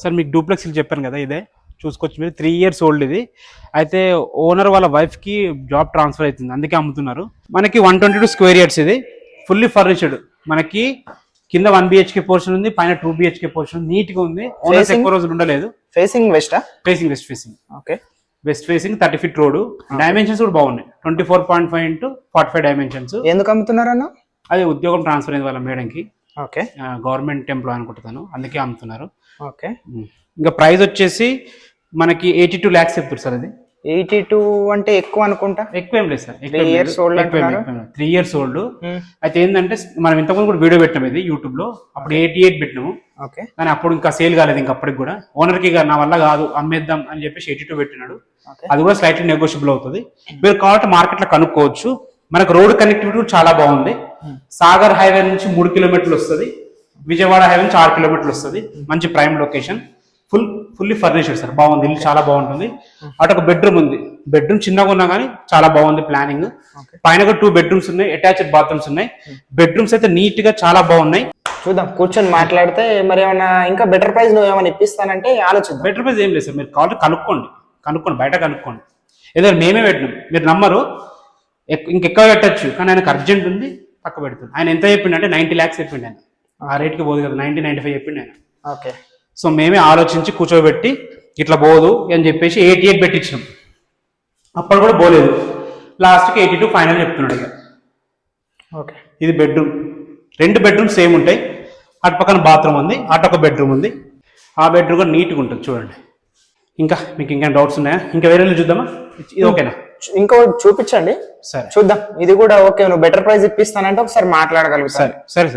Sir మీకు duplex ఇల్లు చెప్పాను కదా, ఇదే చూసుకోవచ్చు మీరు. 3 years ఓల్డ్ ఇది. అయితే ఓనర్ వాళ్ళ వైఫ్కి జాబ్ ట్రాన్స్ఫర్ అవుతుంది, అందుకే అమ్ముతున్నారు. మనకి 122 square yards ఇది, ఫుల్లీ ఫర్నిష్డ్. మనకి కింద 1 BHK పోర్షన్ ఉంది, పైన 2 BHK పోర్షన్. నీట్ గా ఉంది. ఓనర్స్ ఎక్కువ రోజులు ఉండలేదు. ఫేసింగ్ వెస్టా? Facing west facing. Okay, west facing 30 feet road. Dimensions కూడా బాగున్నాయి. 24.5 into 45 డైమెన్షన్స్. ఎందుకు అమ్ముతున్నారన్న? అది ఉద్యోగం ట్రాన్స్ఫర్ అయింది వాళ్ళ మేడంకి. ఓకే, గవర్నమెంట్ ఎంప్లాయ్ అనుకుంటున్నాను, అందుకే అమ్ముతున్నారు. ఓకే. ఇంకా ప్రైస్ వచ్చేసి మనకి 82 lakhs చెప్తారు సార్. అది 82 అంటే ఎక్కువ అనుకుంటా. ఎక్కువ ఏం లేదు సార్, 3 years old అంటున్నారు. 3 years old. అయితే ఏంటంటే మనం ఇంతకుముందు కూడా వీడియో పెట్టాము ఇది యూట్యూబ్ లో, అప్పుడు 88 పెట్టినాము. ఓకే, కానీ అప్పుడు ఇంకా సేల్ కాలేదు. ఇంకా అప్పటికి కూడా ఓనర్ కి నా వల్ల కాదు అమ్మేద్దాం అని చెప్పేసి 82 పెట్టినాడు. అది కూడా స్లైట్లీ నెగోషియబుల్ అవుతుంది. మీరు కావాలంటే మార్కెట్ లో కనుక్కోవచ్చు. మనకు రోడ్ కనెక్టివిటీ కూడా చాలా బాగుంది. సాగర్ హైవే నుంచి 3 kilometers వస్తుంది, విజయవాడ హైవే నుంచి 6 kilometers వస్తుంది. మంచి prime location, fully furnished sir. బాగుంది, ఇల్లు చాలా బాగుంటుంది. అటు ఒక బెడ్రూమ్ ఉంది. బెడ్రూమ్ చిన్నగా ఉన్నా కానీ చాలా బాగుంది ప్లానింగ్. పైన కూడా 2 bedrooms ఉన్నాయి, అటాచ్డ్ బాత్రూమ్స్ ఉన్నాయి. బెడ్రూమ్స్ అయితే నీట్ గా చాలా బాగున్నాయి. చూద్దాం, కూర్చొని మాట్లాడితే. మరి ఏమన్నా ఇంకా బెటర్ ప్రైస్ నువ్వు ఏమైనా ఇప్పిస్తానంటే ఆలోచిద్దాం. బెటర్ ప్రైస్ ఏం లేదు సార్, మీరు కావాలి కనుక్కోండి, బయట కనుక్కోండి. ఏదో మేమే పెట్టినాం, మీరు నమ్మరు. ఇంకెక్కువ పెట్టచ్చు, కానీ ఆయనకు అర్జెంట్ ఉంది, తక్కువ పెడుతుంది. ఆయన ఎంత చెప్పిండు అంటే 90 lakhs చెప్పిండు. ఆయన ఆ రేట్కి పోదు కదా, 90-95 చెప్పిండు ఆయన. ఓకే, సో మేమే ఆలోచించి కూర్చోబెట్టి ఇట్లా పోదు అని చెప్పేసి 88 పెట్టించినాం. అప్పుడు కూడా పోలేదు. లాస్ట్కి 82 ఫైనల్ చెప్తున్నాడు ఇక. ఓకే, ఇది బెడ్రూమ్. 2 bedrooms సేమ్ ఉంటాయి. అటు పక్కన బాత్రూమ్ ఉంది, అటు ఒక బెడ్రూమ్ ఉంది. ఆ బెడ్రూమ్ కూడా నీట్గా ఉంటుంది చూడండి. ఇంకా మీకు ఇంకా డౌట్స్ ఉన్నాయా? ఇంకా వేరే చూద్దామా? ఇది ఓకేనా? ఇంకో చూపించండి. సరే చూద్దాం. ఇది కూడా ఓకే, నువ్వు బెటర్ ప్రైస్ ఇప్పిస్తానంటే ఒకసారి మాట్లాడగలుగుతాను. సరే సరే సార్.